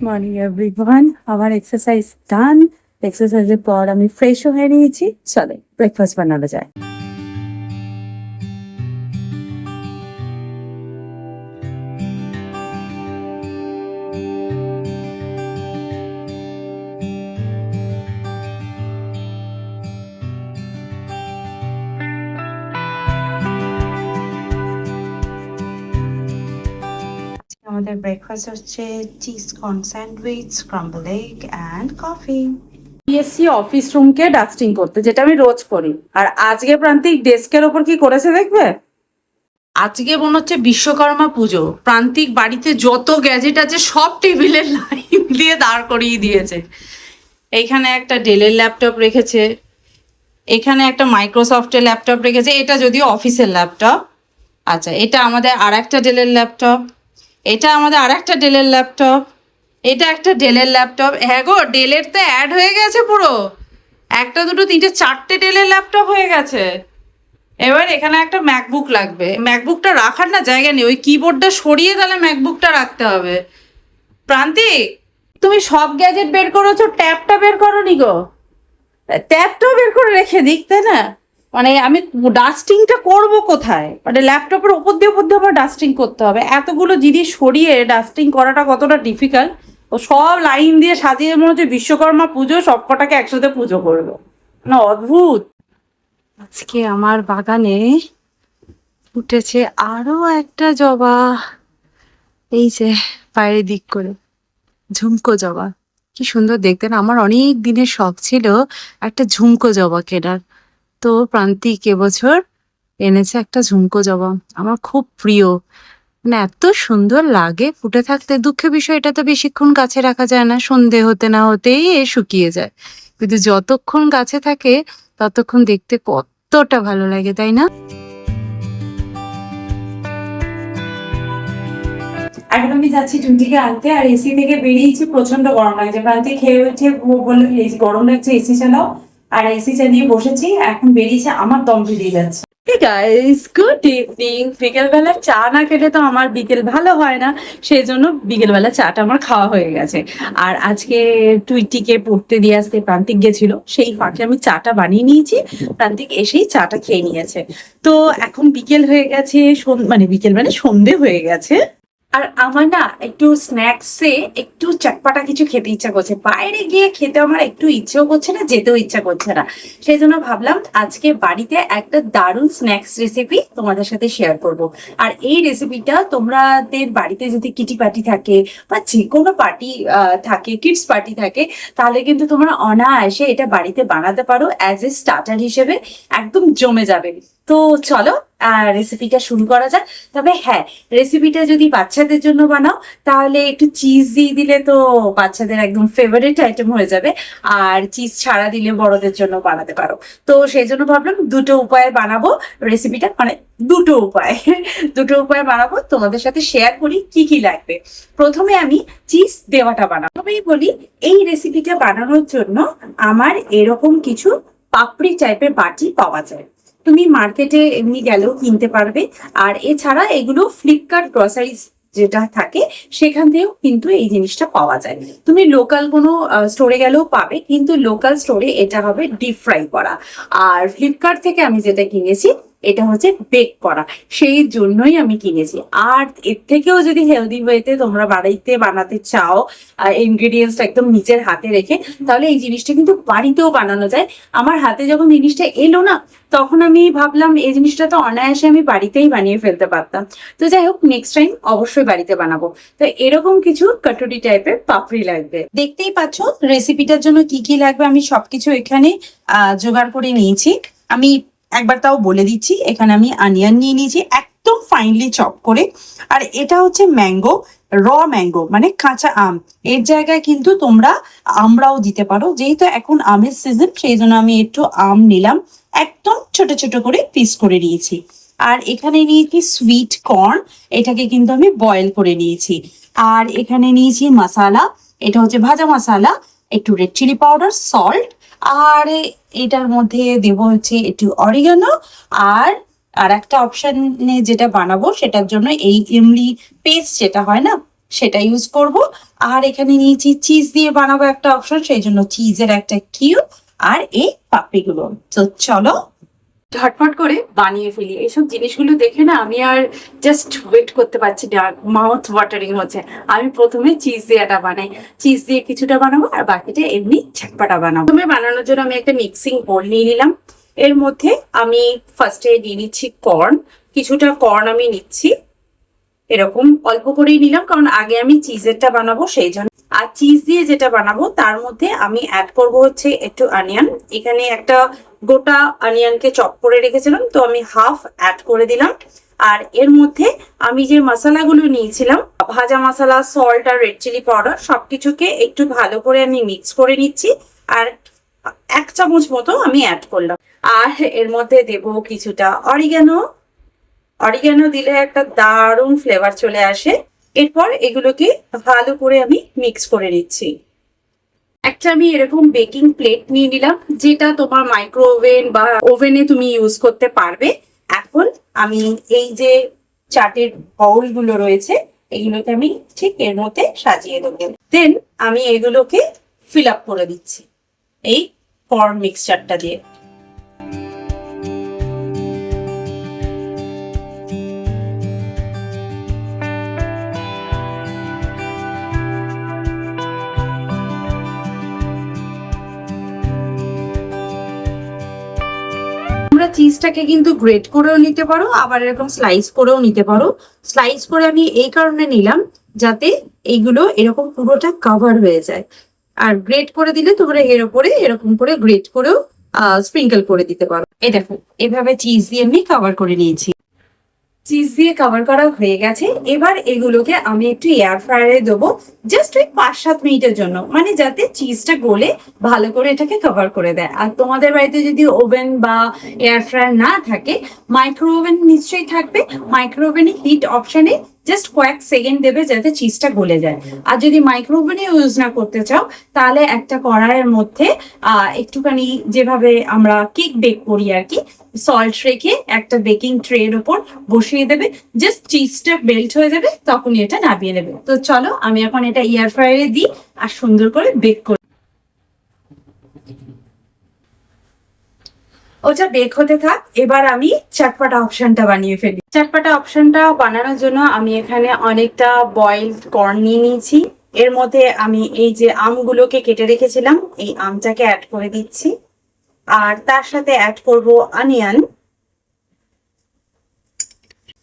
Morning everyone. আমার exercise ডান। এক্সারসাইজের পর আমি ফ্রেশও হয়ে নিয়েছি। চলে ব্রেকফাস্ট বানানো যায়। আমাদের ব্রেকফাস্ট হচ্ছে cheese corn sandwich, scramble egg and coffee. BSC office রুমকে ডাস্টিং করতে, যেটা আমি রোজ করি। আর আজকে প্রান্তিক ডেস্কের ওপর কি করেছে দেখবে। আজকে মনে হচ্ছে বিশ্বকর্মা পুজো। প্রান্তিক বাড়িতে যত গ্যাজেট আছে সব টেবিলের লাইন দিয়ে দাঁড় করিয়ে দিয়েছে। এইখানে একটা ডেলের ল্যাপটপ রেখেছে, এখানে একটা মাইক্রোসফটের ল্যাপটপ রেখেছে, এটা যদিও অফিসের ল্যাপটপ। আচ্ছা, এটা আমাদের আর একটা ডেলের ল্যাপটপ, এটা আমাদের আর একটা ডেলের ল্যাপটপ, এটা একটা ডেলের ল্যাপটপ। হ্যাঁ গো, ডেলের তো অ্যাড হয়ে গেছে পুরো, একটা দুটো তিনটে চারটে ডেলের ল্যাপটপ হয়ে গেছে। এবার এখানে একটা ম্যাকবুক লাগবে। ম্যাকবুকটা রাখার না জায়গা নেই, ওই কিবোর্ডটা সরিয়ে তাহলে ম্যাকবুকটা রাখতে হবে। প্রান্তিক, তুমি সব গ্যাজেট বের করেছো, ট্যাবটা বের করোনি গো। ট্যাবটাও বের করে রেখে দিক, তাই না? মানে আমি ডাস্টিংটা করব কোথায়? মানে ল্যাপটপের ওপর দিয়ে আবার ডাস্টিং করতে হবে। এতগুলো জিনিস সরিয়ে ডাস্টিং করাটা কতটা ডিফিকাল্ট। ও সব লাইন দিয়ে সাজিয়ে মনে হচ্ছে বিশ্বকর্মা পুজো, সব কটাকে একসাথে পুজো করবো না, অদ্ভুত। আজকে আমার বাগানে ফুটেছে আরো একটা জবা, এই যে বাইরের দিক করে ঝুমকো জবা। কি সুন্দর দেখতে না। আমার অনেক দিনের শখ ছিল একটা ঝুমকো জবা কেনার। তো প্রান্তিক এবছর এনেছে একটা ঝুমকো জবা। আমার খুব প্রিয়, মানে এত সুন্দর লাগে ফুটে থাকতে। দুঃখের বিষয়, এটা তো বেশিক্ষণ গাছে রাখা যায় না, সন্ধে হতে না হতেই শুকিয়ে যায়। কিন্তু যতক্ষণ গাছে থাকে ততক্ষণ দেখতে কতটা ভালো লাগে, তাই না? এখন আমি যাচ্ছি টুনটিকে আনতে, আর এসি থেকে বেরিয়েছি। প্রচন্ড গরম লাগছে। প্রান্তিক খেয়ে উঠে বললো গরম লাগছে, এসি চালাও। আর এসি চালিয়ে বসেছি, এখন বেরিয়েছে, আমার দম বেরিয়ে যাচ্ছে। Hey guys, good evening. বিকেলবেলা চা না খেলে তো আমার বিকেল ভালো হয় না, সেই জন্য বিকেলবেলা চাটা আমার খাওয়া হয়ে গেছে। আর আজকে টুইটিকে পড়তে দিয়ে আসতে প্রান্তিক গেছিল, সেই ফাঁকে আমি চাটা বানিয়ে নিয়েছি। প্রান্তিক এসেই চাটা খেয়ে নিয়েছে। তো এখন বিকেল হয়ে গেছে, মানে বিকেল মানে সন্ধে হয়ে গেছে। আর আমার না একটু স্ন্যাক্সে একটু চটপাটা কিছু খেতে ইচ্ছা করছে। বাইরে গিয়ে খেতে আমার একটু ইচ্ছেও করছে না, যেতেও ইচ্ছা করছে না। সেই জন্য ভাবলাম আজকে বাড়িতে একটা দারুণ স্ন্যাক্স রেসিপি তোমাদের সাথে শেয়ার করব। আর এই রেসিপিটা তোমাদের বাড়িতে যদি কিটি পার্টি থাকে বা যে কোনো পার্টি থাকে, কিডস পার্টি থাকে, তাহলে কিন্তু তোমরা অনায়াসে এটা বাড়িতে বানাতে পারো অ্যাজ এ স্টার্টার হিসেবে। একদম জমে যাবে। তো চলো রেসিপিটা শুরু করা যাক। তবে হ্যাঁ, রেসিপিটা যদি বাচ্চাদের জন্য বানাও তাহলে একটু চিজ দিয়ে দিলে তো বাচ্চাদের একদম ফেভারিট আইটেম হয়ে যাবে। আর চিজ ছাড়া দিলে বড়দের জন্য বানাতে পারো। তো সেই জন্য ভাবলাম দুটো উপায়ে বানাবো রেসিপিটা, মানে দুটো উপায় বানাবো, তোমাদের সাথে শেয়ার করি কি কি লাগবে। প্রথমে আমি চিজ দেওয়াটা বানাবো। প্রথমেই বলি, এই রেসিপিটা বানানোর জন্য আমার এরকম কিছু পাপড়ি টাইপের বাটি পাওয়া যায়। তুমি মার্কেটে এমনি গেলেও কিনতে পারবে। আর এছাড়া এগুলো ফ্লিপকার্ট গ্রসারিজ যেটা থাকে সেখান থেকেও কিন্তু এই জিনিসটা পাওয়া যায়। তুমি লোকাল কোনো স্টোরে গেলেও পাবে, কিন্তু লোকাল স্টোরে এটা হবে ডিপ ফ্রাই করা। আর ফ্লিপকার্ট থেকে আমি যেটা কিনেছি এটা হচ্ছে বেক করা, সেই জন্যই আমি কিনেছি। আর এর থেকেও যদি হেলদি ওয়েতে তোমরা বাড়িতে বানাতে চাও, ইনগ্রিডিয়েন্টসটা একদম নিজের হাতে রেখে, তাহলে এই জিনিসটা কিন্তু বাড়িতেও বানানো যায়। আমার হাতে যখন জিনিসটা এলো না, তখন আমি ভাবলাম এই জিনিসটা তো অনায়াসে আমি বাড়িতেই বানিয়ে ফেলতে পারতাম। তো যাই হোক, নেক্সট টাইম অবশ্যই বাড়িতে বানাবো। তো এরকম কিছু কাটুরি টাইপের পাপড়ি লাগবে। দেখতেই পাচ্ছ রেসিপিটার জন্য কি কি লাগবে, আমি সবকিছু এখানে জোগাড় করে নিয়েছি। আমি একবার তাও বলে দিচ্ছি, এখানে আমি অনিয়ন নিয়ে নিয়েছি একদম ফাইনলি চপ করে। আর এটা হচ্ছে ম্যাঙ্গো, র ম্যাঙ্গো মানে কাঁচা আম। এর জায়গায় কিন্তু তোমরা আমরাও দিতে পারো, যেহেতু এখন আমের সিজন সেই জন্য আমি একটু আম নিলাম, একদম ছোট ছোট করে পিস করে নিয়েছি। আর এখানে নিয়েছি সুইট কর্ন, এটাকে কিন্তু আমি বয়েল করে নিয়েছি। আর এখানে নিয়েছি মশলা, এটা হচ্ছে ভাজা মশলা, একটু রেড চিলি পাউডার, সল্ট। আর এটার মধ্যে দেব হচ্ছে একটু অরিগানো। আর একটা অপশানে যেটা বানাবো সেটার জন্য এই ইমলি পেস্ট যেটা হয় না, সেটা ইউজ করব। আর এখানে নিয়েছি চিজ দিয়ে বানাবো একটা অপশন, সেই জন্য চিজের একটা কিউব আর এই পাপড়িগুলো। তো চলো ঝটফট করে বানিয়ে ফেলি। এইসব জিনিসগুলো দেখে না আমি আর জাস্ট ওয়েট করতে পারছি না, মাউথ ওয়াটারিং হচ্ছে। আমি প্রথমে চিজ দিয়েটা বানাই, চিজ দিয়ে কিছুটা বানাবো আর বাকিটা এমনি ঝটপটা বানাবো। প্রথমে বানানোর জন্য আমি একটা মিক্সিং বোল নিয়ে নিলাম। এর মধ্যে আমি ফার্স্টে নিয়ে নিচ্ছি কর্ন, কিছুটা কর্ন আমি নিচ্ছি, এরকম অল্প করেই নিলাম কারণ আগে আমি চিজেরটা বানাবো সেই জন্য। আর চিজ দিয়ে যেটা বানাবো তার মধ্যে আমি অ্যাড করব হচ্ছে একটু অনিয়ন। এখানে একটা গোটা অনিয়নকে চপ করে রেখেছিলাম, তো আমি হাফ অ্যাড করে দিলাম। আর এর মধ্যে আমি যে মশলাগুলো নিয়েছিলাম, ভাজা মশলা, সল্ট আর রেড চিলি পাউডার, সবকিছুকে একটু ভালো করে আমি মিক্স করে নিচ্ছি। আর 1 চামচ মতো আমি অ্যাড করলাম। আর এর মধ্যে দেব কিছুটা অরিগানো। অরিগানো দিলে একটা দারুণ ফ্লেভার চলে আসে। এরপর এগুলোকে ভালো করে আমি মিক্স করে নিচ্ছি। একটা আমি এরকম বেকিং প্লেট নিয়ে নিলাম, যেটা তোমার মাইক্রো ওভেন বা ওভেনে তুমি ইউজ করতে পারবে। এখন আমি এই যে চাটের বাউল গুলো রয়েছে এগুলোকে আমি ঠিক এর মধ্যে সাজিয়ে দেবো। দেন আমি এগুলোকে ফিল আপ করে দিচ্ছি এই কর্ন মিক্সচারটা দিয়ে। তোমরা চিজটাকে কিন্তু গ্রেট করেও নিতে পারো, আবার এরকম স্লাইস করেও নিতে পারো। স্লাইস করে আমি এই কারণে নিলাম যাতে এইগুলো এরকম পুরোটা কভার হয়ে যায়। আর গ্রেট করে দিলে তোমরা এর উপরে এরকম করে গ্রেট করেও স্প্রিঙ্কেল করে দিতে পারো। এই দেখো এভাবে চিজ দিয়ে আমি কভার করে নিয়েছি। চিজ দিয়ে কভার করা হয়ে গেছে। এবার এগুলোকে আমি একটু এয়ার ফ্রায়ারে দেবো, জাস্ট ওই 5-7 মিনিটের জন্য, মানে যাতে চিজটা গলে ভালো করে এটাকে কভার করে দেয়। আর তোমাদের বাড়িতে যদি ওভেন বা এয়ার ফ্রায়ার না থাকে, মাইক্রো ওভেন নিশ্চয়ই থাকবে। মাইক্রো ওভেনে হিট অপশনে জাস্ট কয়েক সেকেন্ড দেবে যাতে চিজটা গলে যায়। আর যদি মাইক্রো ওভেনে ইউজ না করতে চাও তাহলে একটা কড়াইয়ের মধ্যে একটুখানি যেভাবে আমরা কেক বেক করি আর কি, সল্ট রেখে একটা বেকিং ট্রের ওপর বসিয়ে দেবে, জাস্ট চিজটা মেল্ট হয়ে যাবে, তখনই এটা নামিয়ে নেবে। তো চলো আমি এখন এটা এয়ার ফ্রায়ারে দিই আর সুন্দর করে বেক করি। ওটা বেক হতে থাক, এবার আমি চটপটা অপশনটা বানিয়ে ফেলি। চটপটা অপশনটা বানানোর জন্য আমি এখানে অনেকটা বয়েলড কর্ন নিয়ে নিয়েছি। এর মধ্যে আমি এই যে আমগুলোকে কেটে রেখেছিলাম এই আমটাকে অ্যাড করে দিচ্ছি। আর তার সাথে অ্যাড করব অনিয়ন।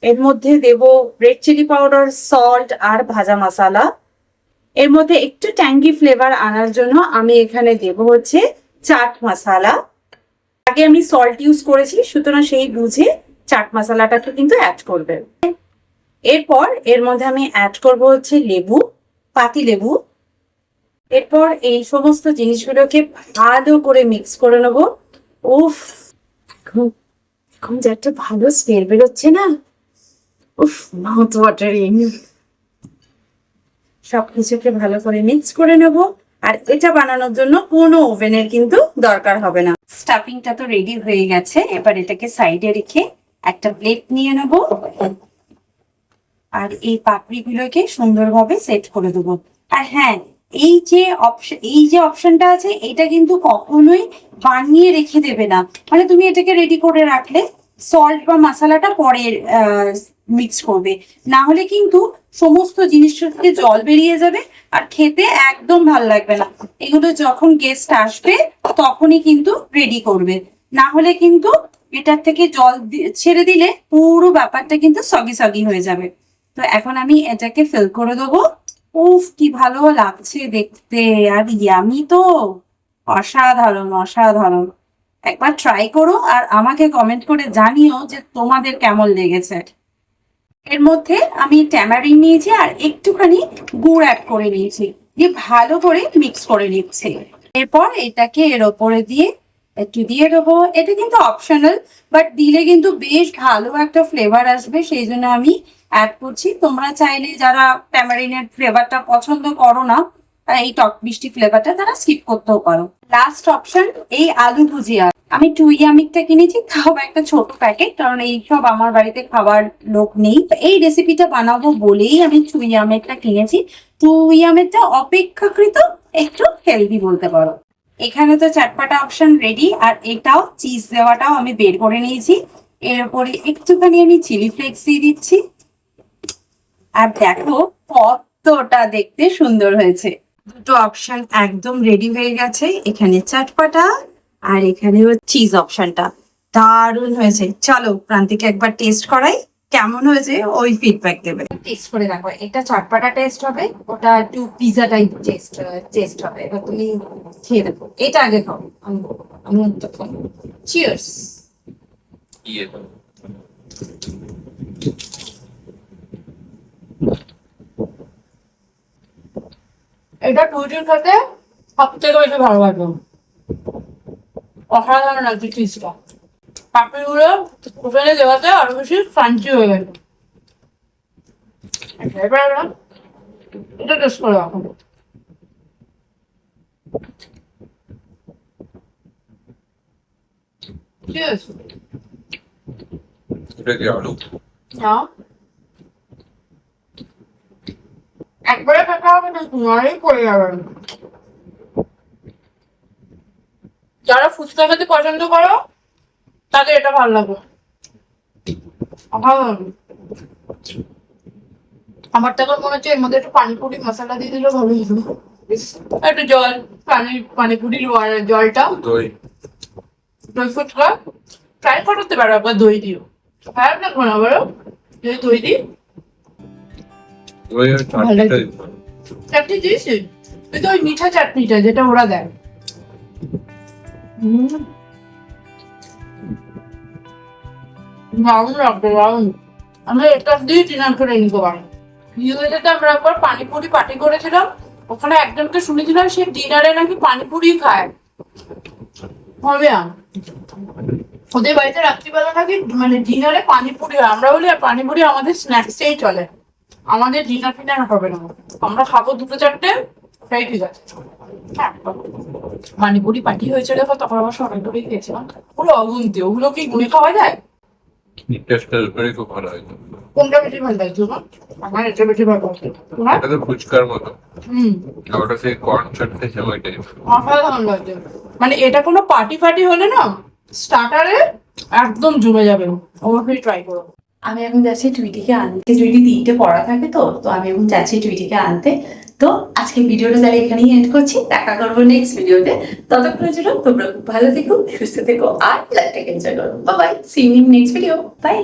এর মধ্যে দেব রেড চিলি পাউডার, সল্ট আর ভাজা মশলা। এর মধ্যে একটু ট্যাঙ্গি ফ্লেভার আনার জন্য আমি এখানে দেব হচ্ছে চাট মশলা। আগে আমি সল্ট ইউজ করেছি, সুতরাং সেই বুঝে চাট মশলাটাকে কিন্তু অ্যাড করবে। এরপর এর মধ্যে আমি অ্যাড করব হচ্ছে লেবু, পাতি লেবু। এরপর এই সমস্ত জিনিসগুলোকে ভালো করে মিক্স করে নেবো। উফ, এখন যে একটা ভালো স্মেল বেরোচ্ছে না, উফ, মাউথ ওয়াটারিং। সবকিছুকে ভালো করে মিক্স করে নেব। আর এটা বানানোর জন্য কোনো ওভেনের কিন্তু দরকার হবে না। স্টাফিংটা তো রেডি হয়ে গেছে, এবার এটাকে সাইডে রেখে একটা প্লেট নিয়ে নেব আর এই পাপড়িগুলোকে সুন্দরভাবে সেট করে দেবো। আর হ্যাঁ, এই যে অপশনটা আছে এটা কিন্তু কখনোই বানিয়ে রেখে দেবে না। মানে তুমি এটাকে রেডি করে রাখলে সল্ট বা মশলাটা পরে মিক্স করবে, না হলে কিন্তু সমস্ত জিনিসটা থেকে জল বেরিয়ে যাবে আর খেতে একদম ভাল লাগবে না। এগুলো যখন গেস্ট আসবে তখনই কিন্তু রেডি করবে, না হলে কিন্তু এটার থেকে জল ছেড়ে দিলে পুরো ব্যাপারটা কিন্তু সগি সগি হয়ে যাবে। তো এখন আমি এটাকে ফিল করে দেবো। উফ, কি ভালো লাগছে দেখতে, আর ইয়ামি তো, অসাধারণ অসাধারণ। একবার ট্রাই করো আর আমাকে কমেন্ট করে জানিও যে তোমাদের কেমন লেগেছে। এর মধ্যে আমি ট্যামারিন নিয়েছি আর একটুখানি গুড় অ্যাড করে নিয়েছি, দিয়ে ভালো করে মিক্স করে নিচ্ছি। এরপর এটাকে এর ওপরে দিয়ে একটু দিয়ে দেবো। এটা কিন্তু অপশনাল, বাট দিলে কিন্তু বেশ ভালো একটা ফ্লেভার আসবে, সেই জন্য আমি অ্যাড করছি। তোমরা চাইলে যারা ট্যামারিনের ফ্লেভারটা পছন্দ করো না এই টক মিষ্টি ফ্লেভারটা তারা স্কিপ করতেও পারো। লাস্ট অপশন এই আলু ভুজিয়া। আমি টু ইয়ামিকটা কিনেছি, তাও একটা ছোট প্যাকেট, কারণ এইসব আমার বাড়িতে খাবার লোক নেই। এই রেসিপিটা বানাবো বলেই আমি টু ইয়ামিকটা কিনেছি। টু ইয়ামিকটা অপেক্ষাকৃত একটু হেলদি বলতে পারো। এখানে তো চাটপাটা অপশন রেডি, আর এটাও চিজ দেওয়াটাও আমি বের করে নিয়েছি। এরপরে একটুখানি আমি চিলি ফ্লেক্স দিয়ে দিচ্ছি, আর দেখো কতটা দেখতে সুন্দর হয়েছে। দুটো অপশন একদম রেডি হয়ে গেছে, এখানে চাটপাটা আর এখানে চিজ অপশনটা। দারুণ হয়েছে। চলো প্রান্তিকে একবার টেস্ট করাই, কেমন হয়েছে ওই ফিডব্যাক দেবে। টেস্ট করে দেখো, এটা চাটপাটা টেস্ট হবে, ওটা একটু পিজা টাইপ টেস্ট হবে। এবার তুমি খেয়ে দেখো, এটা আগে খাও। আমি চিয়ার্স। এটা টুইটির সাথে সব থেকে বেশি ভালো লাগবে। অসাধারণ লাগছে চিজটা, পাপড়িগুলো ওখানে দেওয়াতে আরো বেশি ক্রাঞ্চি হয়ে গেল। এবার এটা টেস্ট করে রাখো। Cheers. এটা কি আলু? না, একবারে খেতে হবে না, তোমারই পড়ে যাবে। যারা ফুচকা খেতে পছন্দ করো তাদের এটা ভালো লাগবে। আমার তো এখন মনে হচ্ছে এর মধ্যে একটু পানিপুরি মশলা দিয়ে দিলেও ভালো হতো। একটু জল, পানিপুরির জলটা, দই ফুচকা ট্রাই করতে পারো একবার দই দিও। খারাপ লাগবে না বলো যদি দই দিই। দই আর চাটনিটা দিতে হবে। চাটনি দিয়েছি, কিন্তু ওই মিঠা চাটনিটা যেটা ওরা দেয়। দারুণ লাগবে, দারুণ। আমরা এটা দিয়ে ডিনার করে নিতে পারি। ইউএতে আমরা একবার পানিপুরি পার্টি করেছিলাম, ওখানে একজনকে শুনেছিলাম সে ডিনারে নাকি পানিপুরি খায়। হবে ওদের বাড়িতে রাত্রিবেলা নাকি মানে ডিনারে পানিপুরি হয়। আমরা বলি আর পানিপুরি আমাদের স্ন্যাক্সেই চলে, আমাদের ডিনার ফিনার হবে না। আমরা খাবো দুটো চারটে, তাই ঠিক আছে। হ্যাঁ, পানিপুরি পার্টি হয়েছে দেখো, তখন আমার অনেক দূরে খেয়েছিলাম। পুরো অগুন্তি, ওগুলো কি গুনে খাওয়া যায়? টেস্টের উপরে খুব ভালো হয়েছে। কোনটা বেশি ভালো লাগছে তোমার? আমার এটা বেশি ভালো লাগছে। তোমার? এটা তো ফুচকার মতো, হুম, আর ওটা সেই কর্ন চাটনি সেম ওই টাইপ। অসাধারণ লাগছে। মানে এটা কোনো পার্টি ফার্টি হলে না স্টার্টারে একদম জমে যাবে। অবশ্যই ট্রাই করো। আমি এখন যাচ্ছি টুইটিকে আনতে। টুইটি 3টে পড়া থাকে, তো আমি এখন যাচ্ছি টুইটিকে আনতে। তো আজকে ভিডিওটা তাহলে এখানেই এন্ড করছি, দেখা করবো নেক্সট ভিডিওতে। ততক্ষণের জন্য তোমরা খুব ভালো থেকো, সুস্থ থেকো, আর লাইফটাকে এনজয় করো। Bye bye, see you in next video. By.